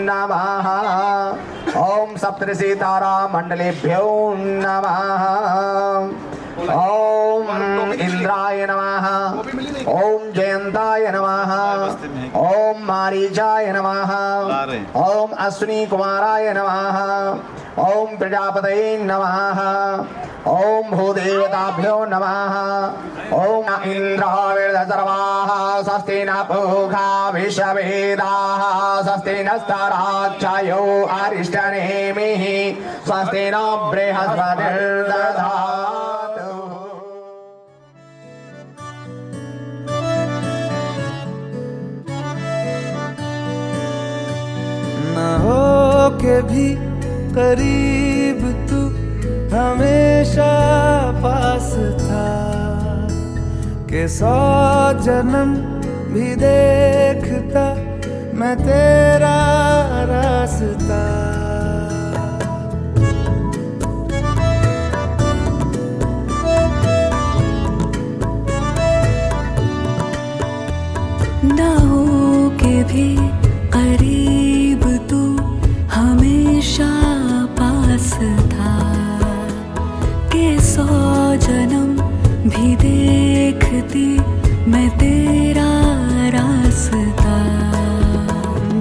नमः। ओम सप्तऋषि तारा मंडलेभ्यो नमः। ओम इंद्राय नमः। ओम जयंताय नमः। ओम मारीचाय नमः। ओम अश्विनी कुमाराय नमः। ओम प्रजापतये नमः। ओम भूदेवताभ्यो नमः। ओम इंद्राविर्धसर्वाः स्वस्ति न पूषा विश्ववेदाः स्वस्ति नस्ताराक्षयो अरिष्टनेमिः स्वस्ति न बृहस्पतिर्दधातु। न हो के भी करीब तू हमेशा पास था कि 100 जन्म भी देखता मैं तेरा रास्ता। ना हो के भी करीब तू हमेशा पास था कि 100 जन्म भी देखती मैं तेरा रास्ता।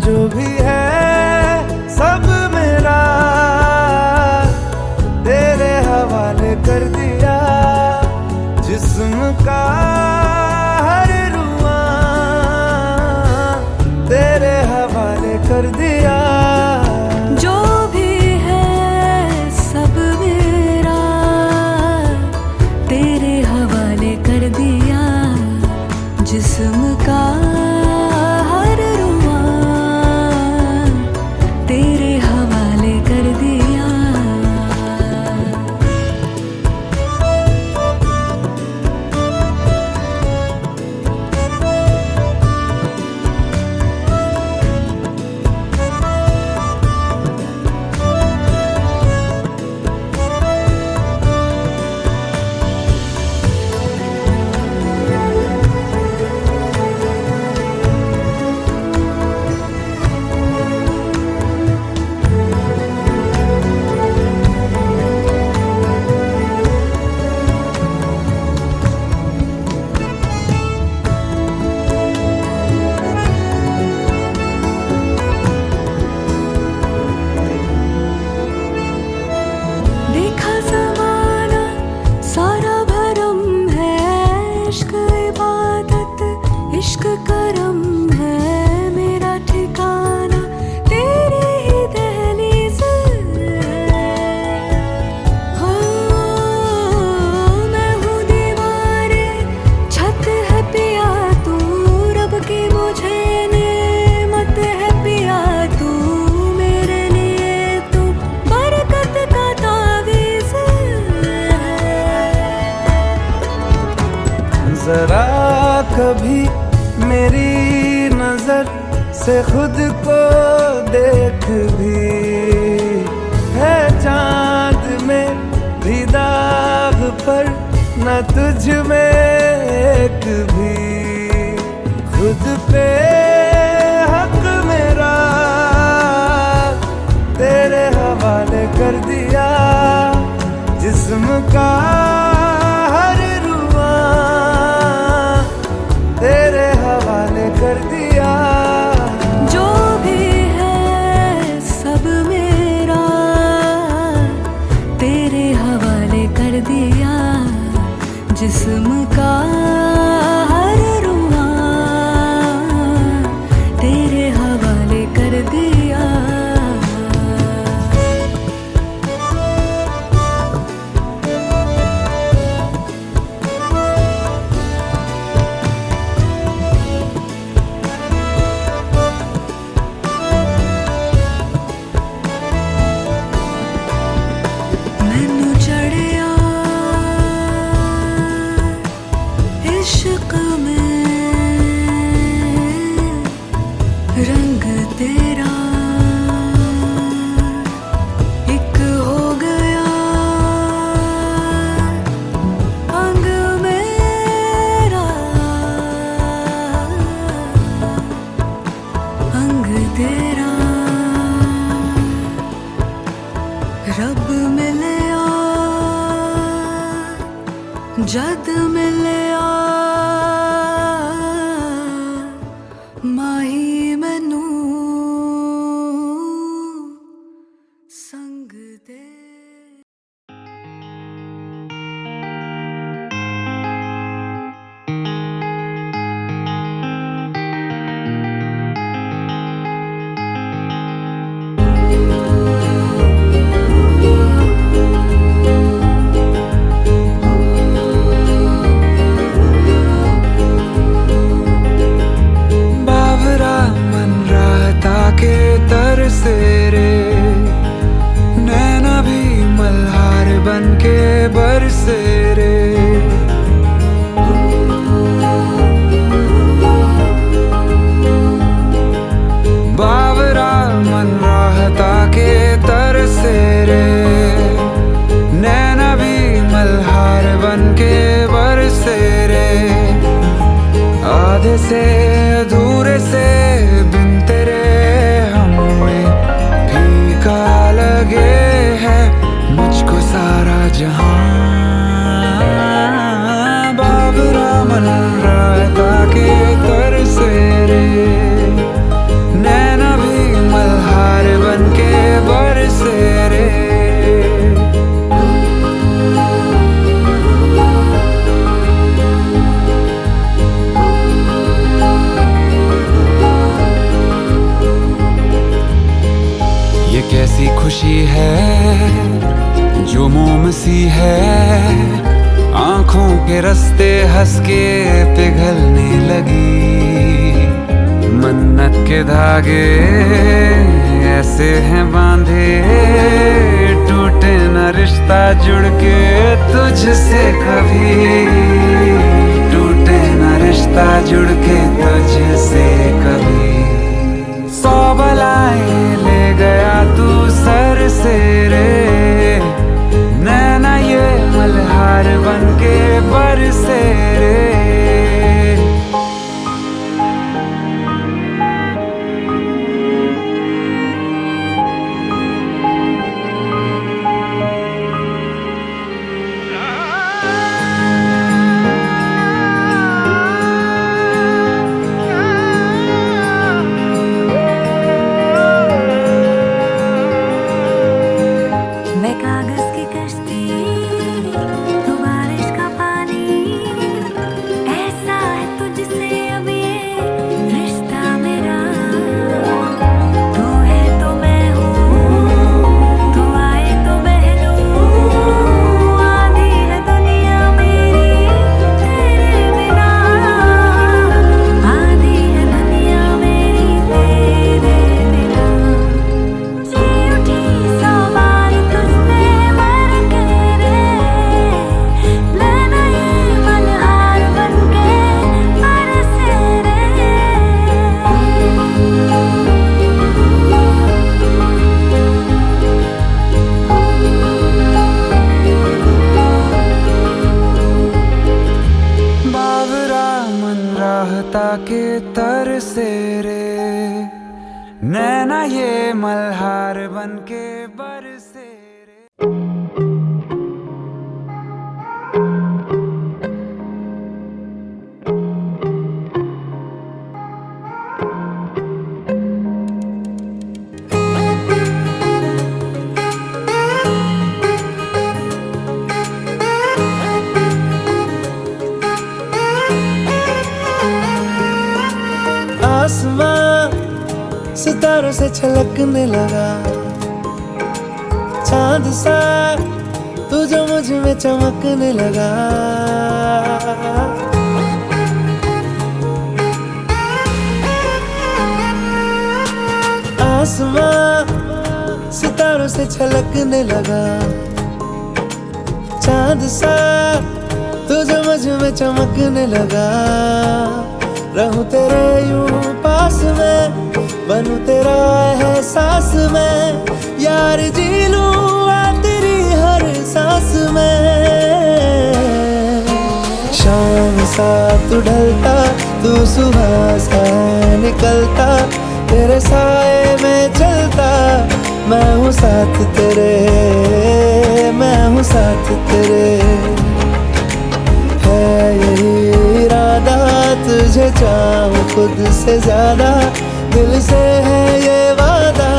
जो भी है सब मेरा तेरे हवाले कर दिया। जिस्म का हर रुआ तेरे हवाले कर दिया। जो भी है सब मेरा तेरे हवाले कर दिया। जिस्म का हर रुआ तेरे हवाले कर दिया। देखा ज़माना सारा भरम है। इश्क इबादत इश्क करम है। मेरा ठिकाना तेरी ही दहलीज़ है। हो मैं हूँ दीवारे छत है पिया तू। रब की मुझे नेमत है पिया तू। मेरे लिए तू बरकत का तावीज़ है। जरा कभी मेरी नजर से खुद को देख भी। है चांद में भी दाग पर न तुझ में एक भी। खुद पे हक मेरा तेरे हवाले कर दिया। जिस्म का हर रुआ तेरे हवाले कर दिया। जो भी है सब मेरा तेरे हवाले कर दिया। जिस्म का हर रुआ तेरे हवाले कर दिया। मैनू चढ़िया इश्क में रंग तेरा एक हो गया। अंग मेरा अंग तेरा जद मिलिया माही मैनू संग दे। बरसे रे बावरा मन राहता के तरसे रे नैना भी मल्हार बन के बरसे रे आधे से अधूरे से बिन तेरे हमें फीका लगे है मुझको सारा जहां बाबरा मन रायता के तरसे रे नैना भी मल्हार बन के बरसे रे ये कैसी खुशी है जो मोम सी है आंखों के रास्ते हंस के पिघलने लगी मन्नत के धागे ऐसे हैं बांधे टूटे न रिश्ता जुड़ के तुझसे कभी टूटे न रिश्ता जुड़ के तुझसे कभी 100 बलाएं ले गया तू सर से रे नैना ये मल्हार बन के बरसे रे के तरसे रे नैना ये मल्हार बन के बरसे रे आसमां सितारों से छलकने लगा चांद सा तू जो मुझ में चमकने लगा आसमां सितारों से छलकने लगा चांद सा तू जो मुझ में चमकने लगा रहूं तेरे यूं पास में बनूं तेरा एहसास में यार जी लूं तेरी हर सांस में शाम सा तू ढलता तू सुबह सा निकलता तेरे साए में चलता मैं हूँ साथ तेरे मैं हूँ साथ तेरे यही इरादा तुझे चाहूं खुद से ज्यादा, दिल से है ये वादा।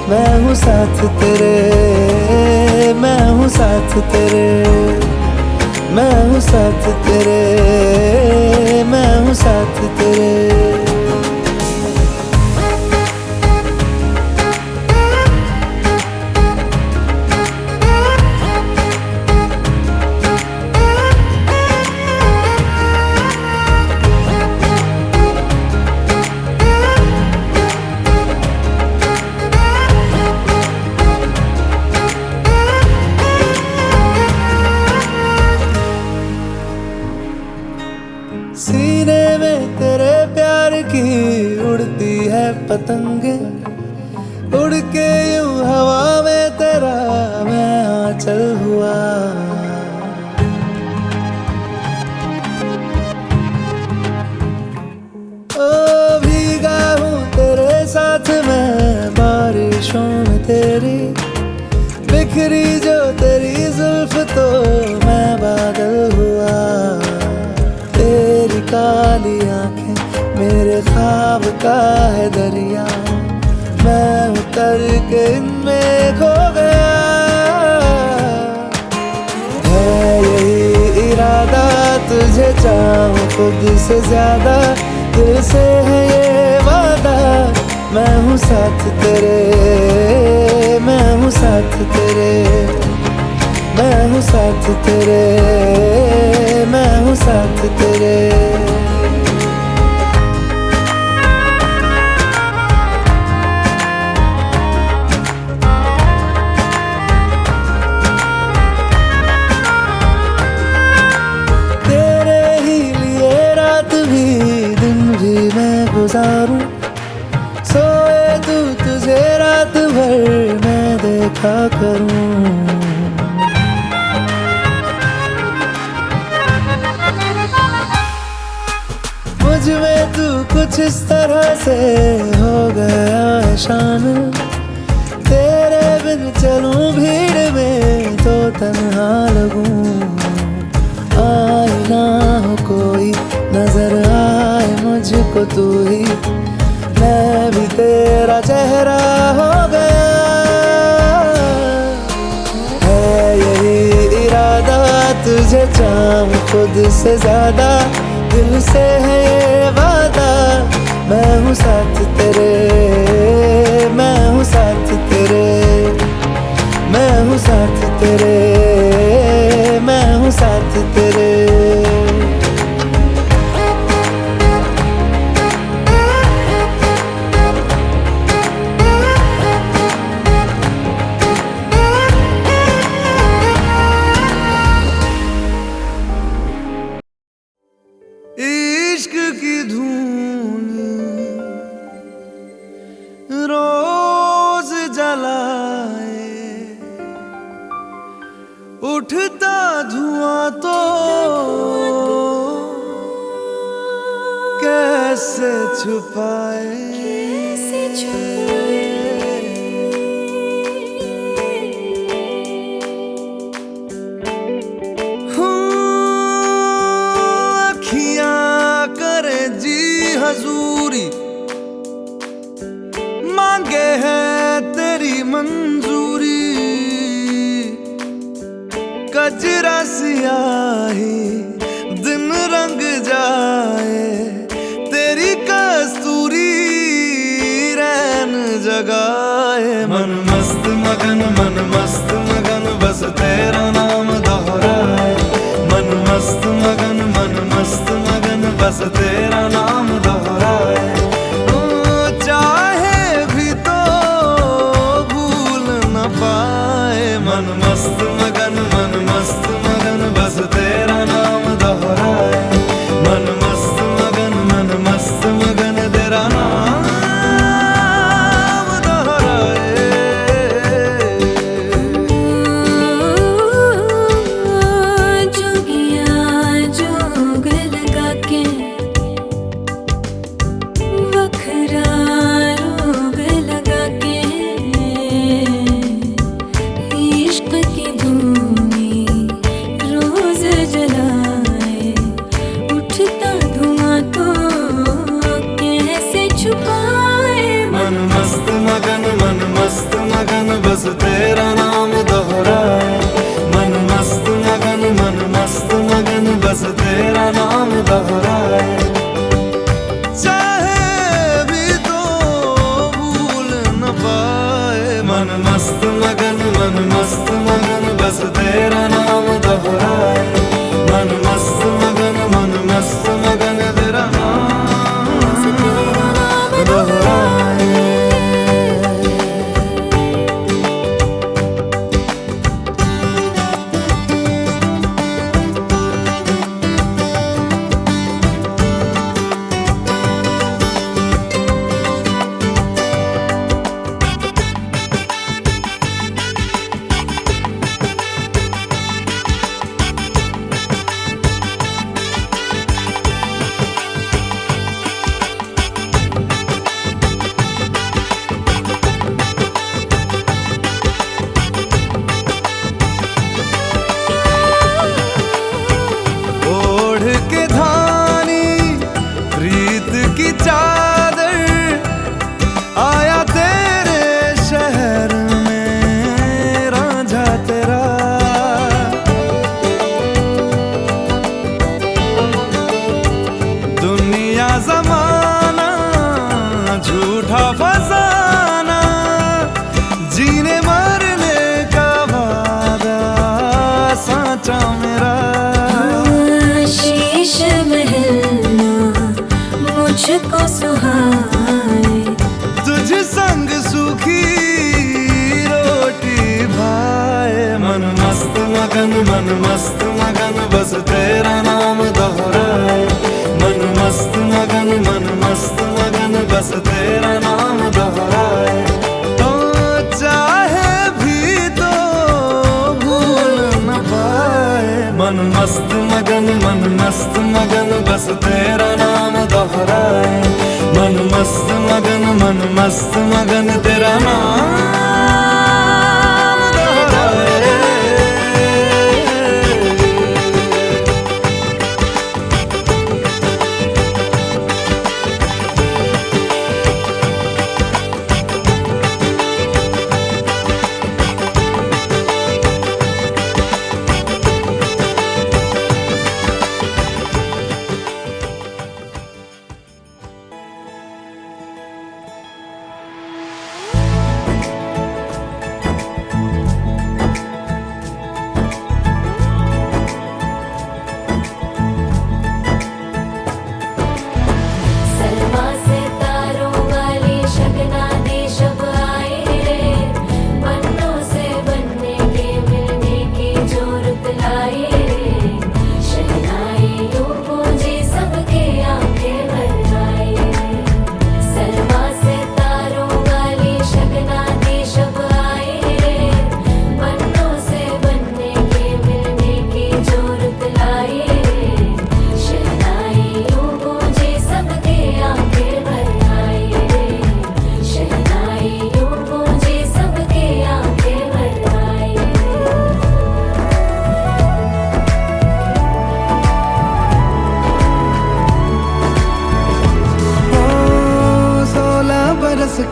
मैं हूँ साथ तेरे, मैं हूँ साथ तेरे, मैं हूँ साथ तेरे, मैं हूँ साथ तेरे। सीने में तेरे प्यार की उड़ती है पतंगे, उड़ के यूं हवा में तेरा मैं आंचल हुआ। ओ भीगा हूँ तेरे साथ मैं बारिशों में तेरी, बिखरी जो तेरी जुल्फ तो मैं बादल हुआ। तेरी काली आंखें मेरे ख्वाब का है दरिया, मैं उतर के इनमें खो गया। है यही इरादा तुझे चाहूं खुद से ज्यादा, दिल से है ये वादा। मैं हूँ साथ तेरे, मैं हूँ साथ तेरे, मैं हूँ साथ तेरे, मैं हूँ साथ तेरे। तेरे ही लिए रात भी दिन भी मैं गुजारूं, सोए तू तुझे रात भर मैं देखा करूं। मुझ में तू कुछ इस तरह से हो गया है शामिल, तेरे बिन चलूं भीड़ में तो तन्हा लगूं। आए ना हो कोई नजर आए मुझको तू ही, मैं भी तेरा चेहरा हो गया। है यही इरादा तुझे चाहूं खुद से ज्यादा, दिल से है ये वादा। मैं हूँ साथ तेरे, मैं हूँ साथ तेरे, मैं हूँ साथ तेरे, मैं हूँ साथ तेरे। इश्क की धून रोज जलाए, उठता धुआं तो कैसे छुपाए। हजूरी मांगे है तेरी मंजूरी, कजरा सियाही दिन रंग जाए, तेरी कस्तूरी रैन जगाए। मन मस्त मगन बस तेरा नाम दोहराए। मन मस्त मगन बस तेरा नाम दोहराए। चाहे भी तो भूल न पाए। मन मस्त मगन बस तेरा नाम दोहराए। मन मस्त मगन तेरा नाम दोहराए। मन मस्त मगन बस तेरा नाम दोहराए, मन मस्त मगन बस तेरा नाम दोहराए। तो चाहे भी तो भूल न पाए, मन मस्त मगन बस तेरा नाम दोहराए, मन मस्त मगन तेरा नाम दोहराए।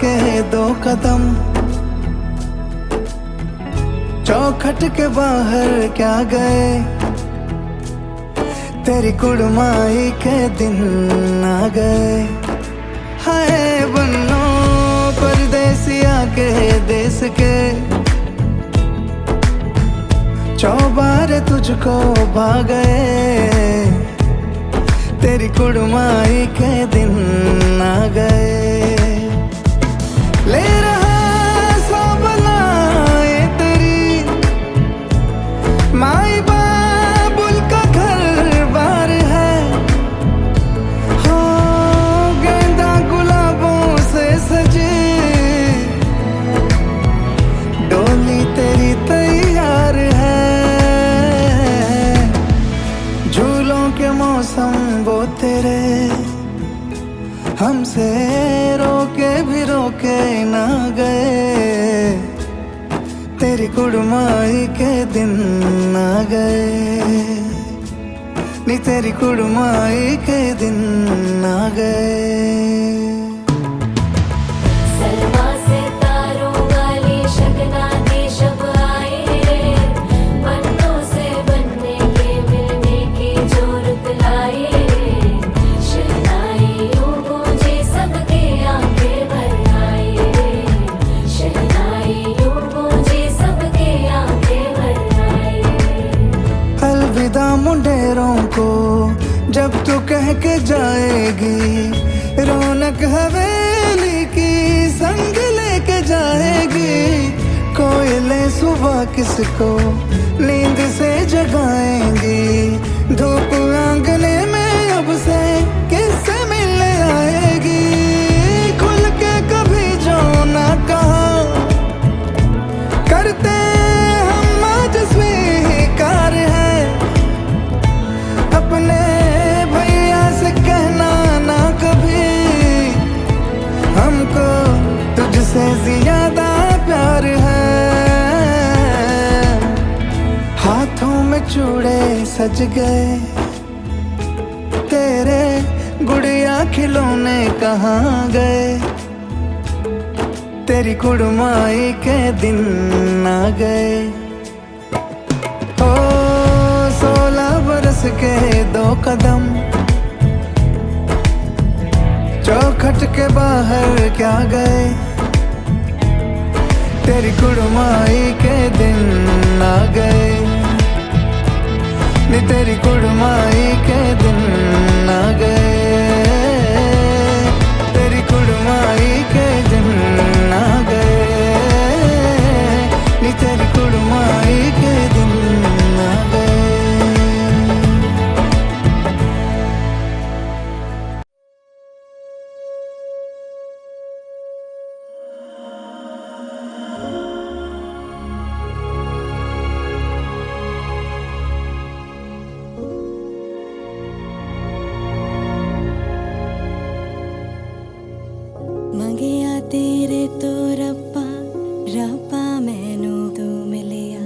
के दो कदम चौखट के बाहर क्या गए, तेरी कुड़माई के दिन आ गए। हाय बन्नो परदेसिया के देश के, चौबार तुझको भा गए, तेरी कुड़माई के दिन आ गए। ले रहा सब लाए तेरी माई बाबुल का घर बार है, हो गेंदा गुलाबों से सजे डोली तेरी तैयार है। झूलों के मौसम वो तेरे हमसे रोके भी रोके ना गए, तेरी कुड़माई के दिन आ गए, नी तेरी कुड़माई के दिन आ गए। मुंडेरों को जब तू कह के जाएगी, रौनक हवेली की संग लेके जाएगी। कोयले सुबह किसको नींद से जगाएंगी, धूप आंगने में अब से किससे मिलने आएगी। खुल के कभी जो ना कहा करते हम आज स्वीकार है, अपने भैया से कहना ना कभी, हमको तुझसे ज्यादा प्यार है। हाथों में चूड़े सज गए, तेरे गुड़िया खिलौने कहाँ गए, तेरी कुड़माई के दिन आ गए। ओ 16 बरस के दो कदम चौखट के बाहर क्या गए, तेरी कुड़माई के दिन आ गए, नी तेरी कुड़माई के दिन आ गए, तेरी कुड़माई के दिन आ गए, नी तेरी कुड़माई के दिन आ गए। तेरे तो रब्बा रब्बा मैनू तू मिलिया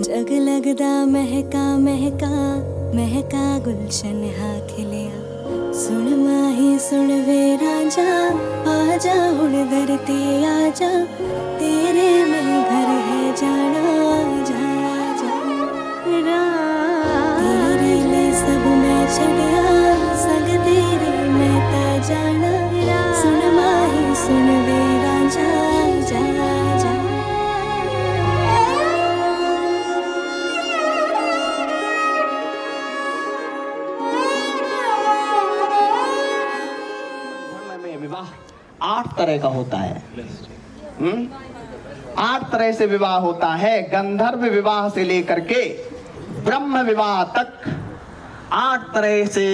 जग लगदा महका महका महका गुलशन हा खिलिया सुन माही सुन वे राजा आजा हुण दर ते आजा तेरे में घर है जाना जा जा तेरे लिए सब मैं छड़िया संग तेरे मैं ता जाना सुन माही सुन वे राजा जा जा धर्म में विवाह 8 तरह का होता है। 8 तरह से विवाह होता है। गंधर्व विवाह से लेकर के ब्रह्म विवाह तक 8 तरह से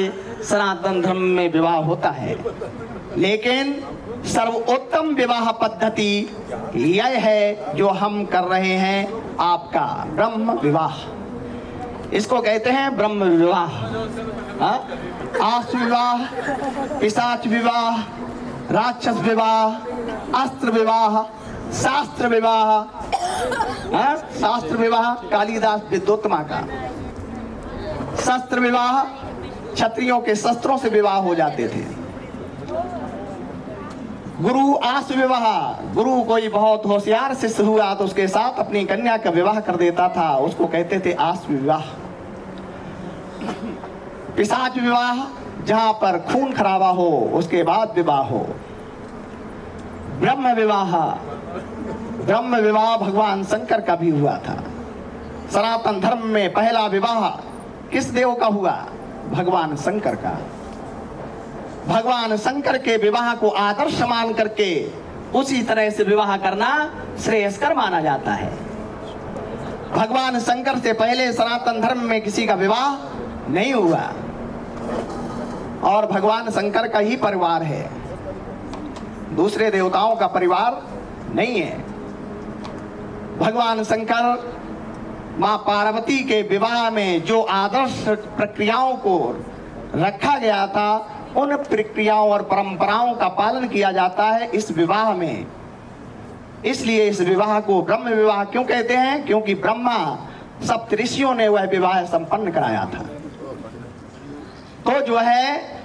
सनातन धर्म में विवाह होता है। लेकिन सर्वोत्तम विवाह पद्धति यह है जो हम कर रहे हैं, आपका ब्रह्म विवाह। इसको कहते हैं ब्रह्म विवाह। आसु विवाह, पिशाच विवाह, राक्षस विवाह, अस्त्र विवाह, शास्त्र विवाह। शास्त्र विवाह कालिदास विद्वोत्तमा का। शस्त्र विवाह क्षत्रियों के शस्त्रों से विवाह हो जाते थे। गुरु आस विवाह, गुरु कोई बहुत होशियार शिष्य हुआ तो उसके साथ अपनी कन्या का विवाह कर देता था, उसको कहते थे आस विवाह। पिशाच विवाह, जहां पर खून खराबा हो उसके बाद विवाह हो। ब्रह्म विवाह, ब्रह्म विवाह भगवान शंकर का भी हुआ था। सनातन धर्म में पहला विवाह किस देव का हुआ? भगवान शंकर का। भगवान शंकर के विवाह को आदर्श मान करके उसी तरह से विवाह करना श्रेयस्कर माना जाता है। भगवान शंकर से पहले सनातन धर्म में किसी का विवाह नहीं हुआ और भगवान शंकर का ही परिवार है, दूसरे देवताओं का परिवार नहीं है। भगवान शंकर मां पार्वती के विवाह में जो आदर्श प्रक्रियाओं को रखा गया था, उन प्रक्रियाओं और परंपराओं का पालन किया जाता है इस विवाह में। इसलिए इस विवाह को ब्रह्म विवाह क्यों कहते हैं? क्योंकि ब्रह्मा सप्तऋषियों ने वह विवाह संपन्न कराया था। तो जो है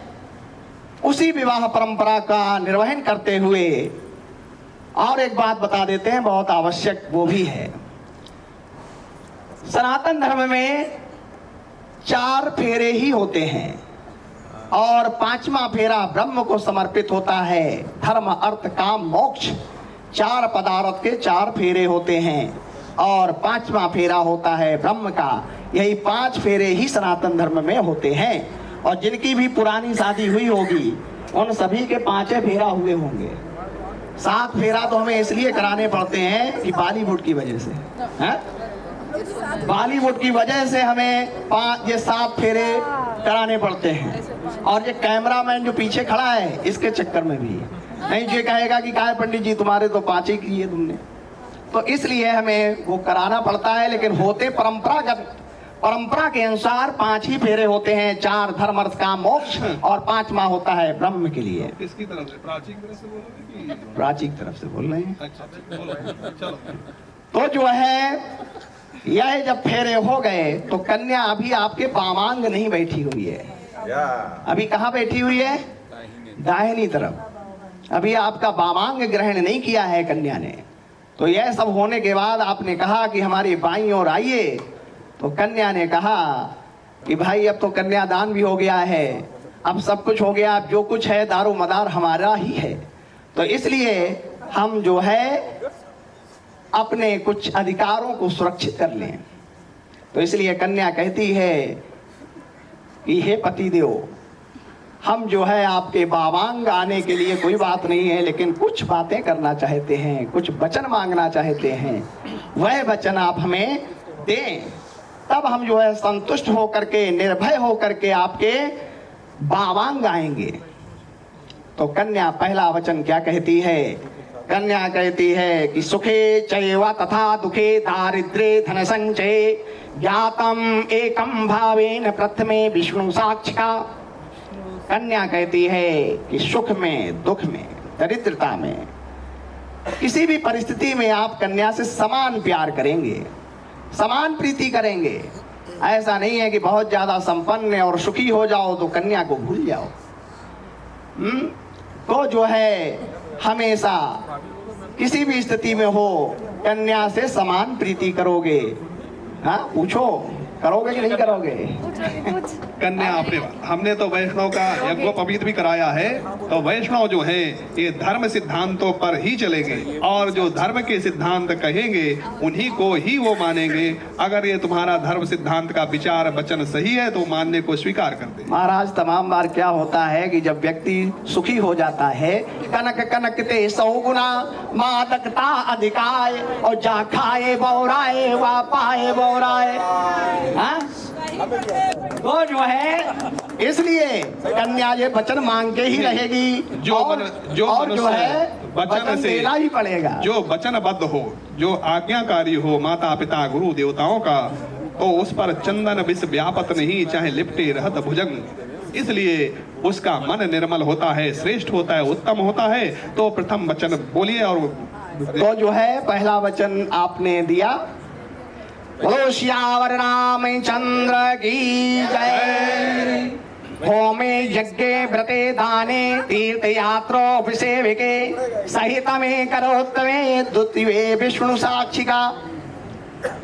उसी विवाह परंपरा का निर्वहन करते हुए और एक बात बता देते हैं, बहुत आवश्यक वो भी है। सनातन धर्म में 4 फेरे ही होते हैं और 5वां फेरा ब्रह्म को समर्पित होता है। धर्म अर्थ काम मोक्ष 4 पदार्थ के 4 फेरे होते हैं और 5वां फेरा होता है ब्रह्म का। यही 5 फेरे ही सनातन धर्म में होते हैं और जिनकी भी पुरानी शादी हुई होगी उन सभी के 5 फेरा हुए होंगे। 7 फेरा तो हमें इसलिए कराने पड़ते हैं कि बॉलीवुड की वजह से, बॉलीवुड की वजह से हमें 7 फेरे कराने पड़ते हैं। और ये कैमरामैन जो पीछे खड़ा है इसके चक्कर में भी नहीं, ये कहेगा कि काय पंडित जी तुम्हारे तो 5 ही किए तुमने, तो इसलिए हमें वो कराना पड़ता है। लेकिन होते परंपरा के अनुसार 5 ही फेरे होते हैं। 4 धर्म अर्थ काम मोक्ष और 5वां होता है ब्रह्म के लिए। किसकी तरफ से? प्राचीन तरफ से बोल रहे हैं कि प्राचीन तरफ से बोल रहे हैं। अच्छा बोलो, चलो। तो जो है यह जब फेरे हो गए तो कन्या अभी आपके बामांग नहीं बैठी हुई है। अभी कहाँ बैठी हुई है? दाहिनी तरफ। अभी आपका बामांग ग्रहण नहीं किया है कन्या ने। तो यह सब होने के बाद आपने कहा कि हमारी बाईं ओर आइए, तो कन्या ने कहा कि भाई अब तो कन्यादान भी हो गया है, अब सब कुछ हो गया, अब जो कुछ है दारो मदार हमारा ही है, तो इसलिए हम जो है अपने कुछ अधिकारों को सुरक्षित कर लें। तो इसलिए कन्या कहती है कि हे पतिदेव, हम जो है आपके बावांग आने के लिए कोई बात नहीं है, लेकिन कुछ बातें करना चाहते हैं, कुछ वचन मांगना चाहते हैं, वह वचन आप हमें दें, तब हम जो है संतुष्ट होकर के निर्भय होकर के आपके बावांग आएंगे। तो कन्या पहला वचन क्या कहती है? कन्या कहती है कि सुखे चैव तथा दुखे दारिद्र्ये धन संचये ज्ञातम एकम भावेन प्रथमे विष्णु साक्षिका। कन्या कहती है कि सुख में, दुख में, दरिद्रता में किसी भी परिस्थिति में आप कन्या से समान प्यार करेंगे, समान प्रीति करेंगे। ऐसा नहीं है कि बहुत ज्यादा संपन्न और सुखी हो जाओ तो कन्या को भूल जाओ। तो जो है हमेशा किसी भी स्थिति में हो कन्या से समान प्रीति करोगे। हाँ पूछो, करोगे कि नहीं करोगे? कन्या अपने हमने तो वैष्णव का यज्ञोपवीत भी कराया है। तो वैष्णव जो है ये धर्म सिद्धांतों पर ही चलेंगे और जो धर्म के सिद्धांत कहेंगे उन्हीं को ही वो मानेंगे। अगर ये तुम्हारा धर्म सिद्धांत का विचार वचन सही है तो मानने को स्वीकार करते हैं। महाराज तमाम बार क्या होता है कि जब व्यक्ति सुखी हो जाता है, कनक कनकते 100 गुना मादकता अधिकाय और जा खाए बौराए वा पाए बौराए। हाँ? तो जो है इसलिए कन्या ये वचन मांग के ही रहेगी। जो है वचन से देना ही पड़ेगा। जो वचनबद्ध हो, जो आज्ञाकारी हो माता पिता गुरु देवताओं का, तो उस पर चंदन विष व्यापत नहीं, चाहे लिपटे रहत भुजंग। इसलिए उसका मन निर्मल होता है, श्रेष्ठ होता है, उत्तम होता है। तो प्रथम वचन बोलिए। और तो जो है पहला वचन आपने दिया, बोलो श्यावर रामचंद्र की जय। होमे यज्ञ व्रते दाने तीर्थ यात्रो विसेविके सहित में करोत्तमे द्वितीय विष्णु साक्षिका।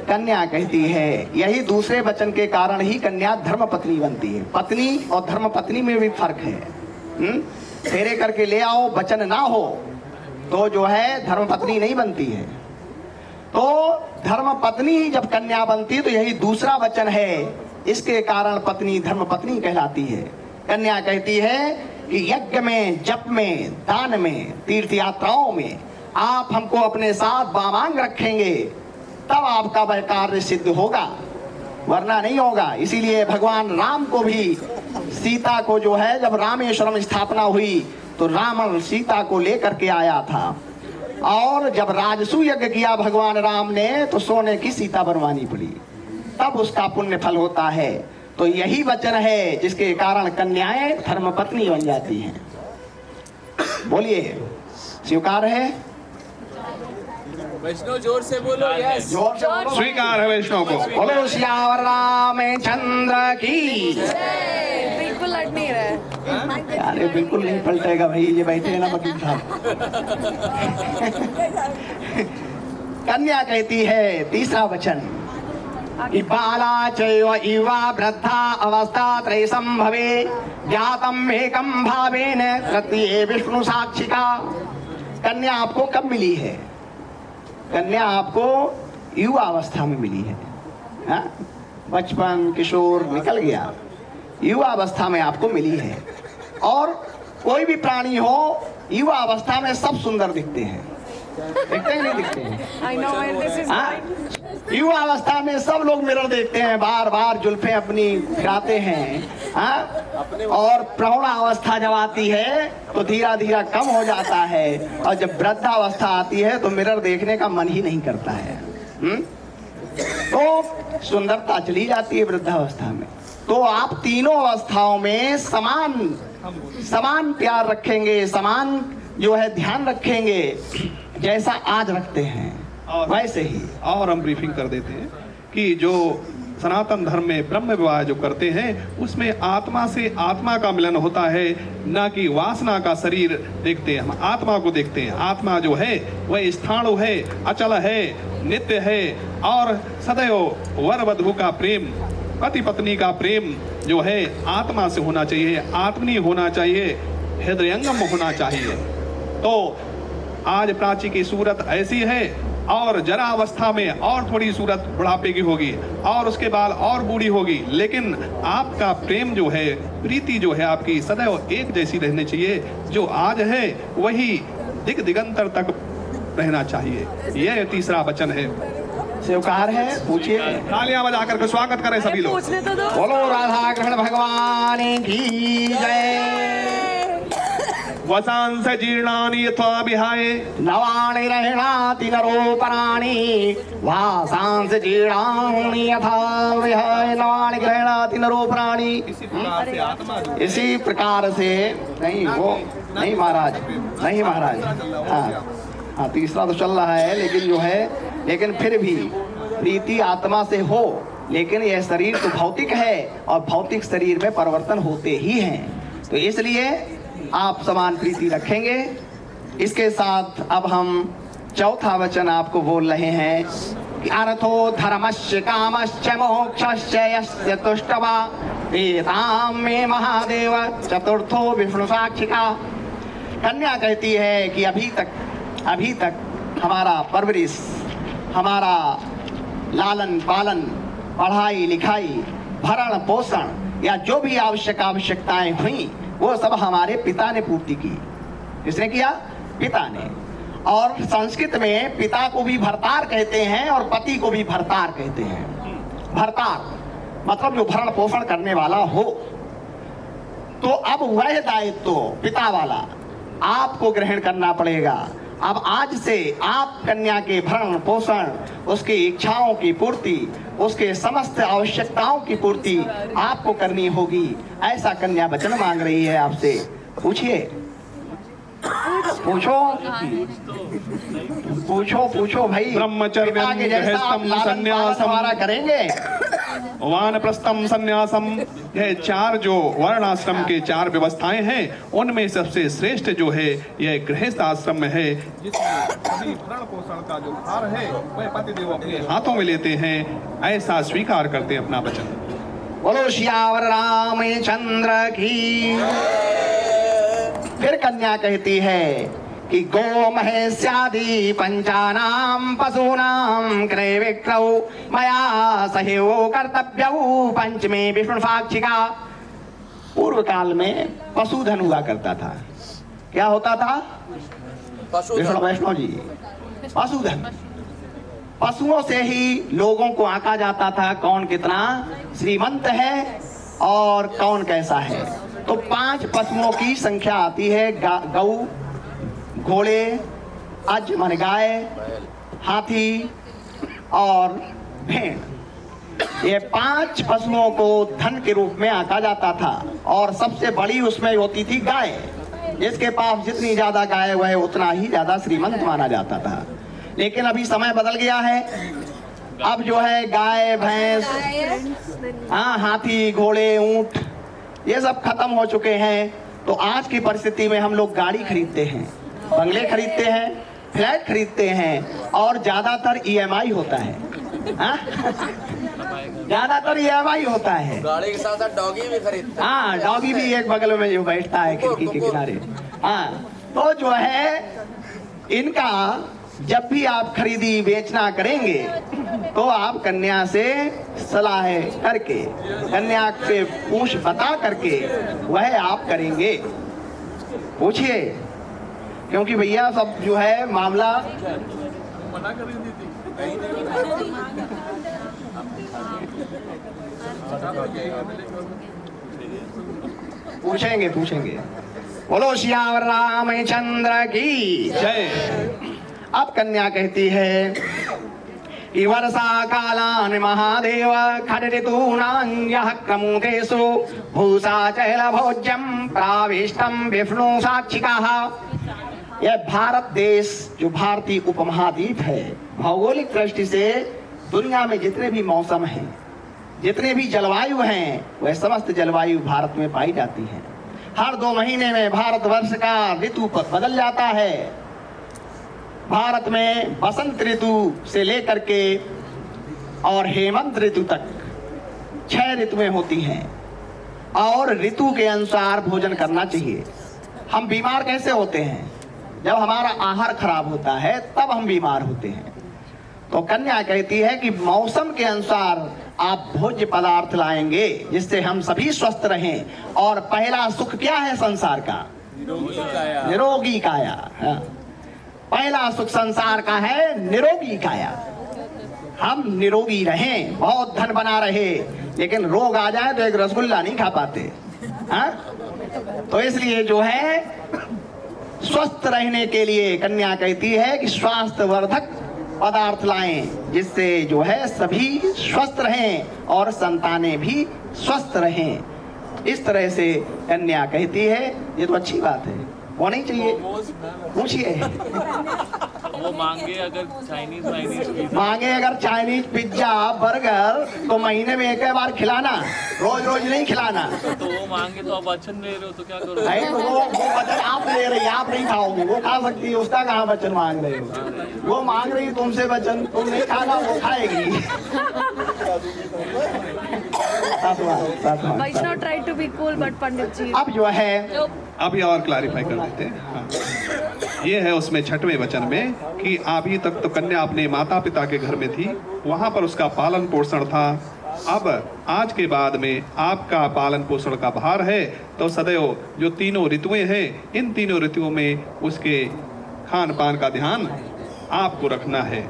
कन्या कहती है, यही दूसरे वचन के कारण ही कन्या धर्म पत्नी बनती है। पत्नी और धर्म पत्नी में भी फर्क है। फेरे करके ले आओ, वचन ना हो तो जो है धर्म पत्नी नहीं बनती है। तो धर्म पत्नी ही जब कन्या बनती है तो यही दूसरा वचन है, इसके कारण पत्नी धर्म पत्नी कहलाती है। कन्या कहती है कि यज्ञ में, जप में, दान में, तीर्थ यात्राओं में आप हमको अपने साथ बामांग रखेंगे तब आपका वह कार्य सिद्ध होगा, वरना नहीं होगा। इसीलिए भगवान राम को भी, सीता को जो है जब रामेश्वरम स्थापना हुई तो रावण सीता को लेकर के आया था और जब राजसू यज्ञ किया भगवान राम ने तो सोने की सीता बनवानी पड़ी, तब उसका पुण्य फल होता है। तो यही वचन है जिसके कारण कन्याएं धर्मपत्नी बन जाती हैं। बोलिए, स्वीकार है? वैष्णव जोर से बोलो। यस, जोर से बोलो। स्वीकार है वैष्णव को। बोलो श्यावर रामचंद्र की। बिल्कुल लड़ नहीं रहा। अरे बिल्कुल नहीं पलटेगा भाई, ये बैठे हैं ना वकील साहब। कन्या कहती है तीसरा वचन कि बाला चैव युवा वृद्धा अवस्था त्रयसंभवे ज्ञातम एकम भावेन तृतीये विष्णु साक्षिका। कन्या आपको कब मिली है? कन्या आपको युवा अवस्था में मिली है। हाँ? बचपन किशोर निकल गया, युवा अवस्था में आपको मिली है। और कोई भी प्राणी हो युवा अवस्था में सब सुंदर दिखते हैं, दिखते हैं नहीं दिखते हैं? I know where this is हाँ? going. युवा अवस्था में सब लोग मिरर देखते हैं, बार बार जुल्फे अपनी फिराते हैं। हाँ? और प्रौढ़ा अवस्था जब आती है तो धीरा धीरा कम हो जाता है, और जब वृद्धावस्था आती है तो मिरर देखने का मन ही नहीं करता है। तो सुंदरता चली जाती है वृद्धावस्था में। तो आप तीनों अवस्थाओं में समान प्यार रखेंगे, समान जो है ध्यान रखेंगे, जैसा आज रखते हैं वैसे ही। और हम ब्रीफिंग कर देते हैं कि जो सनातन धर्म में ब्रह्म विवाह जो करते हैं उसमें आत्मा से आत्मा का मिलन होता है, ना कि वासना का शरीर देखते हैं। हम आत्मा को देखते हैं। आत्मा जो है वह स्थाणु है, अचल है, नित्य है। और सदैव वर वधू का प्रेम, पति पत्नी का प्रेम जो है आत्मा से होना चाहिए, आत्मनी होना चाहिए, हृदयंगम होना चाहिए। तो आज प्राची की सूरत ऐसी है, और जरा अवस्था में और थोड़ी सूरत बुढ़ापे की होगी, और उसके बाद और बूढ़ी होगी, लेकिन आपका प्रेम जो है, प्रीति जो है आपकी सदैव एक जैसी रहनी चाहिए। जो आज है वही दिग दिगंतर तक रहना चाहिए। यह तीसरा वचन है। स्वीकार है? पूछिए। तालियां बजा करके स्वागत करें सभी लोग। पूछने तो दो। बोलो राधा कृष्ण भगवान की जय। वसांस जीर्णानि यथा विहाय नवाणि रहणाति नरोपराणि वासांस जीर्णानि यथा विहाय नवाणि गृह्णाति नरोपराणि। इसी प्रकार से नहीं, वो नहीं महाराज, नहीं महाराज। हाँ, हाँ, तीसरा तो चल रहा है, लेकिन जो है, लेकिन फिर भी प्रीति आत्मा से हो, लेकिन यह शरीर तो भौतिक है और भौतिक शरीर में परिवर्तन होते ही हैं, तो इसलिए आप समान प्रीति रखेंगे। इसके साथ अब हम चौथा वचन आपको बोल रहे हैं कि अर्थो धर्मस्य कामस्य मोक्षस्य यस्य तुष्टवा वेदाम में महादेव चतुर्थो विष्णु साक्षिका। कन्या कहती है कि अभी तक हमारा परवरिश, हमारा लालन पालन, पढ़ाई लिखाई, भरण पोषण या जो भी आवश्यकताएं हुई वो सब हमारे पिता ने पूर्ति की। किसने किया? पिता ने। और संस्कृत में पिता को भी भर्तार कहते हैं और पति को भी भर्तार कहते हैं। भर्तार मतलब जो भरण पोषण करने वाला हो। तो अब वह दायित्व पिता वाला आपको ग्रहण करना पड़ेगा। अब आज से आप कन्या के भरण पोषण, उसकी इच्छाओं की पूर्ति, उसके समस्त आवश्यकताओं की पूर्ति आपको करनी होगी। ऐसा कन्या वचन मांग रही है आपसे। पूछिए, पूछो पूछो पूछो भाई। ब्रह्मचर्यं पिता के जैसा आप गृहस्थं लालन पालन संन्यासम हमारा करेंगे। वानप्रस्थम संन्यासम, यह चार जो वर्णाश्रम के चार व्यवस्थाएं हैं, उनमें सबसे श्रेष्ठ जो है यह गृहस्थ आश्रम है, जिसमें सभी भरण पोषण का जो भार है वह पतिदेव अपने हाथों में लेते हैं। ऐसा स्वीकार करते हैं अपना वचन। बोलो श्यावर रामचंद्र की। फिर कन्या कहती है कि गो महेश्यादि पंचानाम पशूनाम क्रय विक्रय मया सहयो कर्तव्यौ पंचमे विष्णु साक्षिका। पूर्व काल में पशुधन हुआ करता था। क्या होता था? विष्णु वैष्णव जी, पशुधन। पशुओं से ही लोगों को आंका जाता था कौन कितना श्रीमंत है और कौन कैसा है। तो 5 पशुओं की संख्या आती है। गौ, घोड़े, अज माने गाय, हाथी और भेड़। ये 5 पशुओं को धन के रूप में आंका जाता था और सबसे बड़ी उसमें होती थी गाय। जिसके पास जितनी ज्यादा गाय वह उतना ही ज्यादा श्रीमंत माना जाता था। लेकिन अभी समय बदल गया है। अब जो है गाय, भैंस, हाँ, हाथी, घोड़े, ऊंट, ये सब खत्म हो चुके हैं। तो आज की परिस्थिति में हम लोग गाड़ी खरीदते हैं, बंगले खरीदते हैं, फ्लैट खरीदते हैं और ज्यादातर EMI होता है। ज्यादातर EMI होता है। गाड़ी के साथ साथ डॉगी भी खरीदते हैं। हाँ, डॉगी भी एक बगल में जो बैठता है खिड़की के किनारे। हाँ, तो जो है इनका जब भी आप खरीदी बेचना करेंगे तो आप कन्या से सलाह करके, कन्या से पूछ बता करके वह आप करेंगे। पूछिए, क्योंकि भैया सब जो है मामला पूछेंगे। बोलो श्यावर रामचंद्र की जय। अब कन्या कहती है कि वर्षा कालान महादेव खड्ऋतूनां यः क्रमुकेषु भूषा चैल भोज्यं प्राविष्टं विष्णु साक्षिकाः। यह भारत देश जो भारतीय उपमहाद्वीप है, भौगोलिक दृष्टि से दुनिया में जितने भी मौसम हैं, जितने भी जलवायु हैं, वह समस्त जलवायु भारत में पाई जाती है। हर 2 महीने में भारतवर्ष का ऋतु बदल जाता है। भारत में बसंत ऋतु से लेकर के और हेमंत ऋतु तक 6 ऋतुएं होती हैं और ऋतु के अनुसार भोजन करना चाहिए। हम बीमार कैसे होते हैं? जब हमारा आहार खराब होता है तब हम बीमार होते हैं। तो कन्या कहती है कि मौसम के अनुसार आप भोज्य पदार्थ लाएंगे जिससे हम सभी स्वस्थ रहें। और पहला सुख क्या है संसार का? निरोगी काया। हाँ। पहला सुख संसार का है निरोगी काया। हम निरोगी रहें, बहुत धन बना रहे, लेकिन रोग आ जाए तो एक रसगुल्ला नहीं खा पाते। हाँ? तो इसलिए जो है स्वस्थ रहने के लिए कन्या कहती है कि स्वास्थ्य वर्धक पदार्थ लाएं जिससे जो है सभी स्वस्थ रहें और संतानें भी स्वस्थ रहें। इस तरह से कन्या कहती है। ये तो अच्छी बात है, होनी चाहिए। पूछिए। वो मांगे अगर चाइनीज वाइनीज मांगे अगर चाइनीज पिज्जा बर्गर तो महीने में एक बार खिलाना, रोज रोज नहीं खिलाना। तो वो मांगे तो आप वचन ले रहे हो तो क्या करो? नहीं तो वो वचन आप ले रही, आप नहीं खाओगे, वो खा सकती है, उसका कहाँ वचन मांग रहे हो? वो मांग रही तुमसे वचन, तुम नहीं खाना, वो खाएगी। Vaishnav tried to be cool, but Pandit ji. अब जो है अभी और क्लैरिफाई कर देते हैं। हाँ। ये है उसमें 6वें वचन में कि अभी तक तो कन्या अपने माता पिता के घर में थी, वहां पर उसका पालन पोषण था। अब आज के बाद में आपका पालन पोषण का भार है, तो सदैव जो तीनों ऋतुएं हैं, इन तीनों ऋतुओं में उसके खान पान का ध्यान आपको रखना है।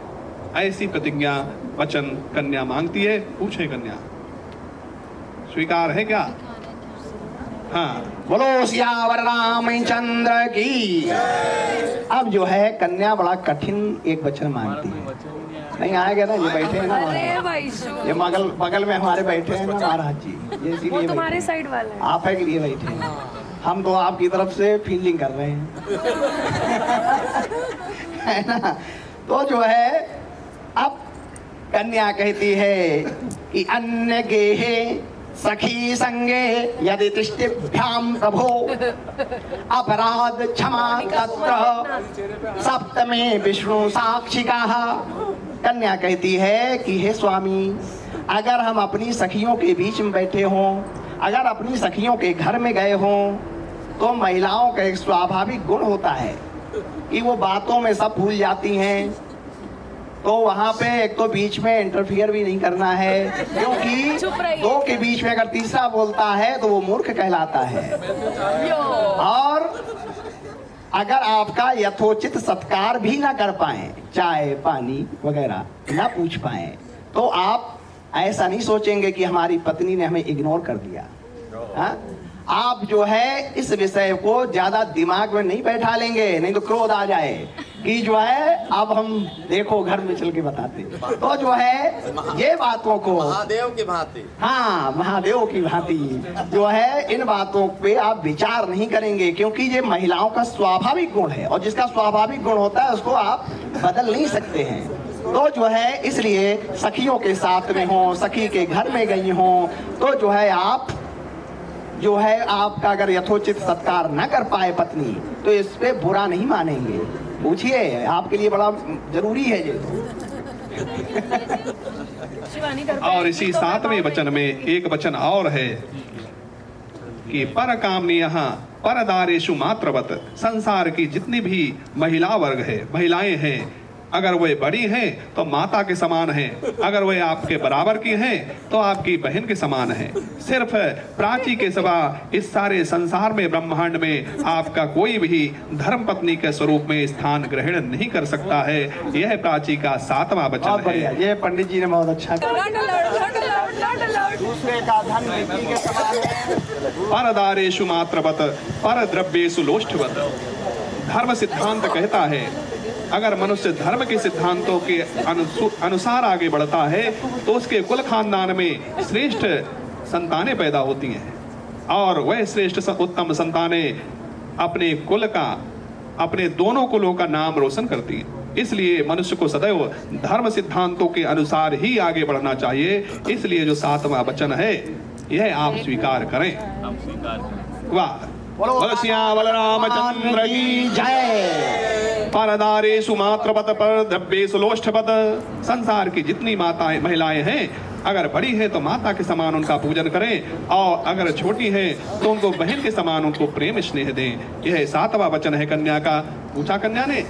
ऐसी प्रतिज्ञा वचन कन्या मांगती है। पूछे कन्या, स्वीकार है क्या? हाँ, बोलो सियावर रामचंद्र की। अब जो है कन्या बड़ा कठिन एक वचन मांगती है। नहीं आएगा ना, ये बैठे हैं ना, अरे वैष्णव, ये बगल में हमारे बैठे हैं ना महाराज जी, ये वो इसीलिए तुम्हारे साइड वाला है। आप है के लिए बैठे हैं, हम तो आपकी तरफ से फीलिंग कर रहे हैं। है ना? तो जो है अब कन्या कहती है कि अन्य गेहे सखी संगे यदि तिष्ठिभ्याम प्रभो अपराध क्षमा तत्र सप्तमे विष्णु साक्षिका। कन्या कहती है कि हे स्वामी, अगर हम अपनी सखियों के बीच में बैठे हों, अगर अपनी सखियों के घर में गए हों, तो महिलाओं का एक स्वाभाविक गुण होता है कि वो बातों में सब भूल जाती हैं। तो वहाँ पे एक तो बीच में इंटरफियर भी नहीं करना है, क्योंकि दो के बीच में अगर तीसरा बोलता है तो वो मूर्ख कहलाता है। और अगर आपका यथोचित सत्कार भी ना कर पाए, चाय पानी वगैरह ना पूछ पाए, तो आप ऐसा नहीं सोचेंगे कि हमारी पत्नी ने हमें इग्नोर कर दिया। हाँ? आप जो है इस विषय को ज्यादा दिमाग में नहीं बैठा लेंगे, नहीं तो क्रोध आ जाए कि जो है अब हम देखो घर में चल के बताते। तो जो है ये बातों को महादेव की भांति, हाँ महादेव की भांति जो है इन बातों पे आप विचार नहीं करेंगे, क्योंकि ये महिलाओं का स्वाभाविक गुण है, और जिसका स्वाभाविक गुण होता है उसको आप बदल नहीं सकते हैं। तो जो है इसलिए सखियों के साथ में हो, सखी के घर में गई हो, तो जो है आप जो है आपका अगर यथोचित सत्कार न कर पाए पत्नी, तो इस पे बुरा नहीं मानेंगे। पूछिए, आपके लिए बड़ा जरूरी है ये। और इसी 7वें वचन में एक वचन और है कि पर कामनीयः परदारेषु मात्रवत। संसार की जितनी भी महिला वर्ग है, महिलाएं हैं, अगर वे बड़ी हैं तो माता के समान हैं, अगर वे आपके बराबर की हैं तो आपकी बहन के समान हैं। सिर्फ प्राची के सिवा इस सारे संसार में, ब्रह्मांड में आपका कोई भी धर्म पत्नी के स्वरूप में स्थान ग्रहण नहीं कर सकता है। यह प्राची का 7वां वचन है। ये पंडित जी ने बहुत अच्छा दूसरे का धन मिट्टी के समान है। परदारेषु मात्रवत पर द्रव्येषु लोष्ठवत। धर्म सिद्धांत कहता है अगर मनुष्य धर्म के सिद्धांतों के अनुसार आगे बढ़ता है तो उसके कुल खानदान में श्रेष्ठ संतानें पैदा होती हैं, और वह श्रेष्ठ उत्तम संतानें अपने कुल का, अपने दोनों कुलों का नाम रोशन करती हैं। इसलिए मनुष्य को सदैव धर्म सिद्धांतों के अनुसार ही आगे बढ़ना चाहिए। इसलिए जो 7वां वचन है यह आप स्वीकार करें। वाह, बोलो सियावर रामचंद्र की जय। परदारेषु मात्रवत पर द्रव्येषु लोष्ठवत। संसार की जितनी माताएं महिलाएं हैं, अगर बड़ी है तो माता के समान उनका पूजन करें, और अगर छोटी है तो उनको बहन के समान उनको प्रेम स्नेह दें। यह 7वां वचन है कन्या का। पूछा कन्या ने?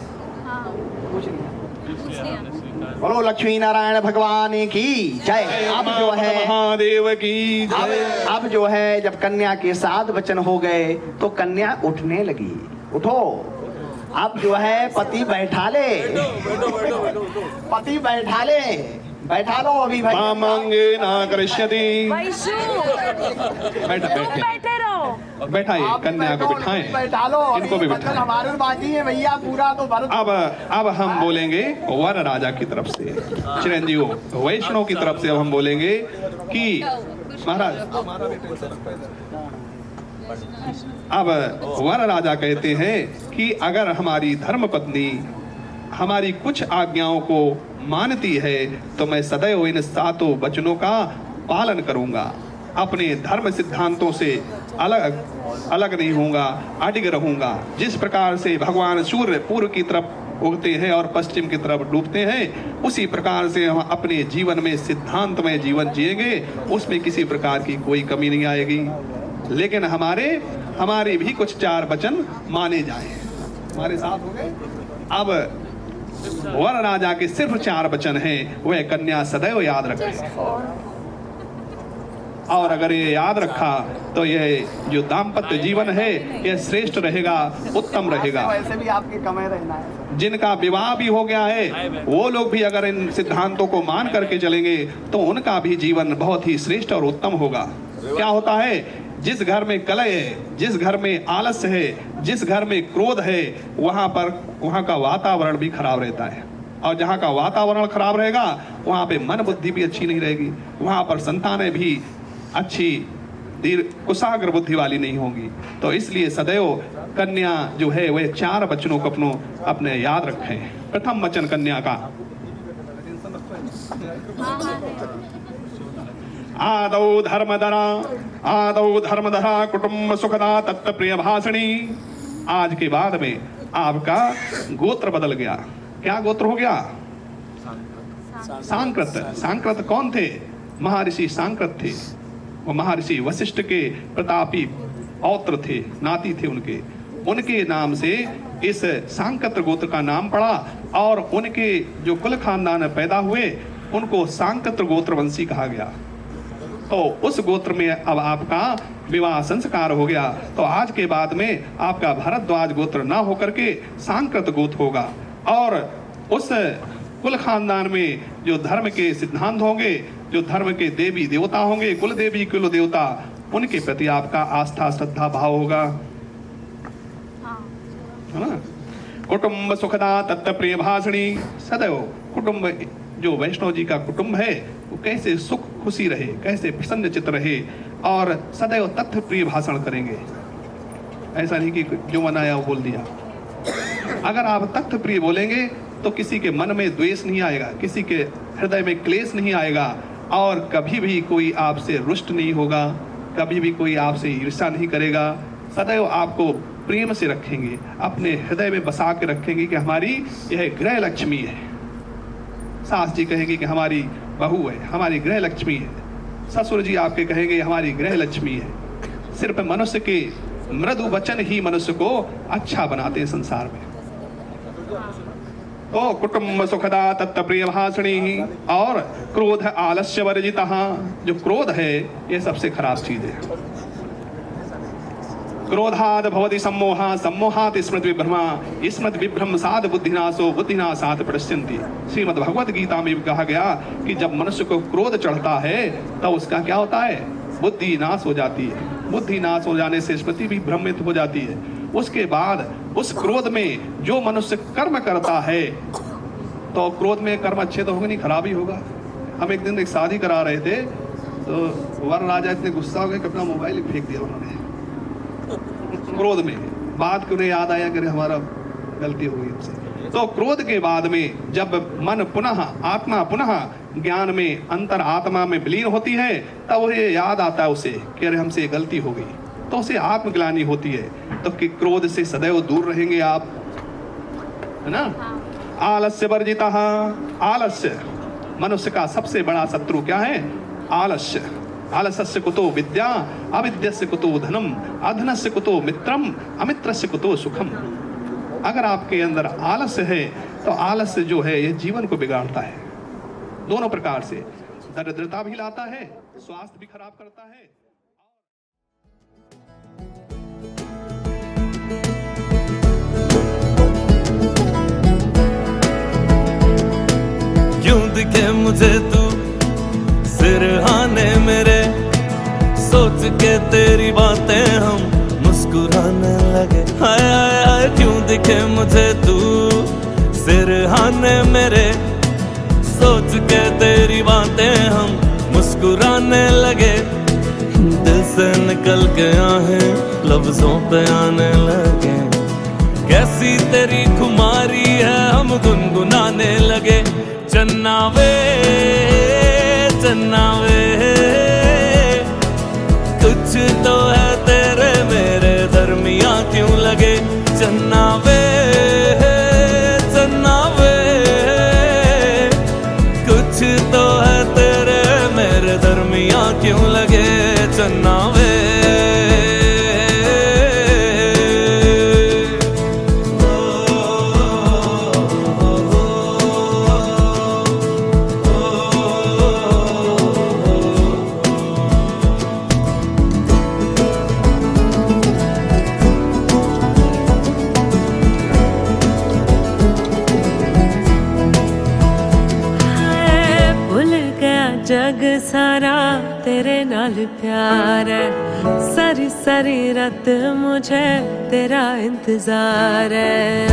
बोलो लक्ष्मी नारायण भगवान की जय। अब जो है महादेव की जय। अब जो है जब कन्या के 7 वचन हो गए तो कन्या उठने लगी। उठो, अब जो है पति बैठा ले, पति बैठा ले, बैठा लो अभी भाई। मांगे ना करिष्यति। बैठे रहो, बैठाइए, कन्या को बिठाएं, बैठा लो, इनको भी बिठाएं। हमारे बाजी है भैया पूरा तो भर। अब हम बोलेंगे वर राजा की तरफ से, चिरंजीव वैष्णव की तरफ से। अब हम बोलेंगे कि महाराज, अब वर राजा कहते हैं कि अगर हमारी धर्म पत्नी हमारी कुछ आज्ञाओं को मानती है तो मैं सदैव इन सातों वचनों का पालन करूंगा, अपने धर्म सिद्धांतों से अलग नहीं होऊंगा, अडिग रहूंगा। जिस प्रकार से भगवान सूर्य पूर्व की तरफ उगते हैं और पश्चिम की तरफ डूबते हैं, उसी प्रकार से हम अपने जीवन में सिद्धांत में जीवन जिएंगे, उसमें किसी प्रकार की कोई कमी नहीं आएगी। लेकिन हमारे भी कुछ 4 वचन माने जाएं। हमारे साथ हो गए। अब वर राजा के सिर्फ 4 वचन हैं, वह कन्या सदैव याद रखे। और अगर ये याद रखा तो यह जो दाम्पत्य जीवन है यह श्रेष्ठ रहेगा, उत्तम रहेगा। वैसे भी आपके कमाए रहना है। जिनका विवाह भी हो गया है वो लोग भी अगर इन सिद्धांतों को मान करके चलेंगे तो उनका भी जीवन बहुत ही श्रेष्ठ और उत्तम होगा। क्या होता है, जिस घर में कलह है, जिस घर में आलस्य है, जिस घर में क्रोध है, वहां का वातावरण भी खराब रहता है। और जहां का वातावरण खराब रहेगा वहां पे मन बुद्धि भी अच्छी नहीं रहेगी, वहां पर संतानें भी अच्छी कुशाग्र बुद्धि वाली नहीं होंगी। तो इसलिए सदैव कन्या जो है वह 4 वचनों को अपने याद रखें। प्रथम वचन कन्या का, आदौ धर्मधरा कुटुंब सुखदा तत्व प्रिय भाषणी। आज के बाद में आपका गोत्र बदल गया। क्या गोत्र हो गया? सांकृत। सांकृत कौन थे? महर्षि सांकृत थे। वो महर्षि वशिष्ठ के प्रतापी पौत्र थे, नाती थे उनके नाम से इस सांकृत गोत्र का नाम पड़ा। और उनके जो कुल खानदान पैदा हुए उनको सांकृत गोत्रवंशी कहा गया। तो उस गोत्र में अब आपका विवाह संस्कार हो गया। तो आज के बाद में आपका भरद्वाज गोत्र ना होकर के सांकृत गोत्र होगा। और उस कुल खानदान में जो धर्म के सिद्धांत होंगे, जो धर्म के देवी देवता होंगे, कुल देवी कुल देवता, उनके प्रति आपका आस्था श्रद्धा भाव होगा, है ना। कुटुंब सुखदा तत्व प्रिय भाषणी। सदैव कुटुंब जो वैष्णव जी का कुटुंब है वो कैसे सुख खुशी रहे, कैसे प्रसन्न चित्त रहे और सदैव तथ्य प्रिय भाषण करेंगे। ऐसा नहीं कि जो मनाया वो बोल दिया। अगर आप तथ्य प्रिय बोलेंगे तो किसी के मन में द्वेष नहीं आएगा, किसी के हृदय में क्लेश नहीं आएगा और कभी भी कोई आपसे रुष्ट नहीं होगा, कभी भी कोई आपसे ईर्ष्या नहीं करेगा। सदैव आपको प्रेम से रखेंगे, अपने हृदय में बसा के रखेंगे कि हमारी यह गृह लक्ष्मी है। सास जी कहेंगे कि हमारी बहू है, हमारी गृह लक्ष्मी है। ससुर जी आपके कहेंगे हमारी गृह लक्ष्मी है। सिर्फ मनुष्य के मृदु वचन ही मनुष्य को अच्छा बनाते हैं संसार में। तो कुटुंब सुखदा तत्व प्रिय भाषणी। और क्रोध आलस्य वर्जिता। जो क्रोध है ये सबसे खराब चीज है। क्रोधाद भवति सम्मोहा, सम्मोहात् स्मृति विभ्रमा, स्मृति विभ्रम साध बुद्धिनाशो, बुद्धिनाशात् प्रणश्यन्ति। श्रीमद् भगवत गीता में भी कहा गया कि जब मनुष्य को क्रोध चढ़ता है तब उसका क्या होता है? बुद्धि नाश हो जाती है। बुद्धि नाश हो जाने से स्मृति भी भ्रमित हो जाती है। उसके बाद उस क्रोध में जो मनुष्य कर्म करता है, तो क्रोध में कर्म अच्छे तो होंगे नहीं, खराब ही होगा। हम एक दिन एक शादी करा रहे थे तो वर राजा इतने गुस्सा हो गए कि अपना मोबाइल फेंक दिया उन्होंने क्रोध में। बाद के उन्हें याद आया कि हमारा गलती हो गई हमसे। तो क्रोध के बाद में जब मन पुनः आत्मा पुनः ज्ञान में अंतर आत्मा में विलीन होती है तब उसे याद आता है उसे कि अरे हमसे गलती हो गई, तो उसे आत्मग्लानि होती है। तो कि क्रोध से सदैव दूर रहेंगे आप, है ना। आलस्य वर्जिता। आलस्य मनुष्य का सबसे बड़ा शत्रु क्या है? आलस्य। आलस्य कुतो विद्या, अविद्यस्य कुतो धनम, अधनस्य कुतो मित्रम, अमित्रस्य कुतो सुखम। अगर आपके अंदर आलस्य है तो आलस्य जो है ये जीवन को बिगाड़ता है दोनों प्रकार से। दरिद्रता भी लाता है, स्वास्थ्य भी खराब करता है। क्यों दिखे मुझे तू सिरहाने मेरे, सोच के तेरी बातें हम मुस्कुराने लगे। हाय हाय हाय क्यों दिखे मुझे तू सिरहाने मेरे, सोच के तेरी बातें हम मुस्कुराने लगे। दिल से निकल के आहें लफ्जों पे आने लगे। कैसी तेरी खुमारी है हम गुनगुनाने लगे। चन्ना वे कुछ तो है तेरे मेरे दरमिया क्यों लगे। चन्ना वे कुछ तो है तेरे मेरे दरमिया क्यों लगे। चन्ना वे जग सारा तेरे नाल प्यार है, सारी सारी रात मुझे तेरा इंतजार है।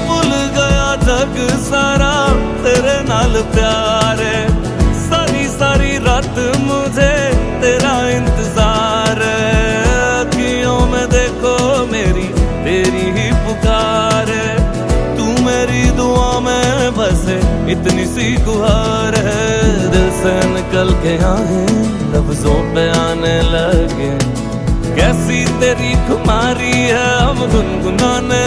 भूल गया जग सारा तेरे नाल प्यार है, सारी सारी रात मुझे तेरा इंतजार है। अखियों में देखो मेरी तेरी ही पुकार है, मेरी दुआ में बस इतनी सी गुहार है। दिल से निकल के आहें लफ्जों पे आने लगे, कैसी तेरी खुमारी है हम गुनगुनाने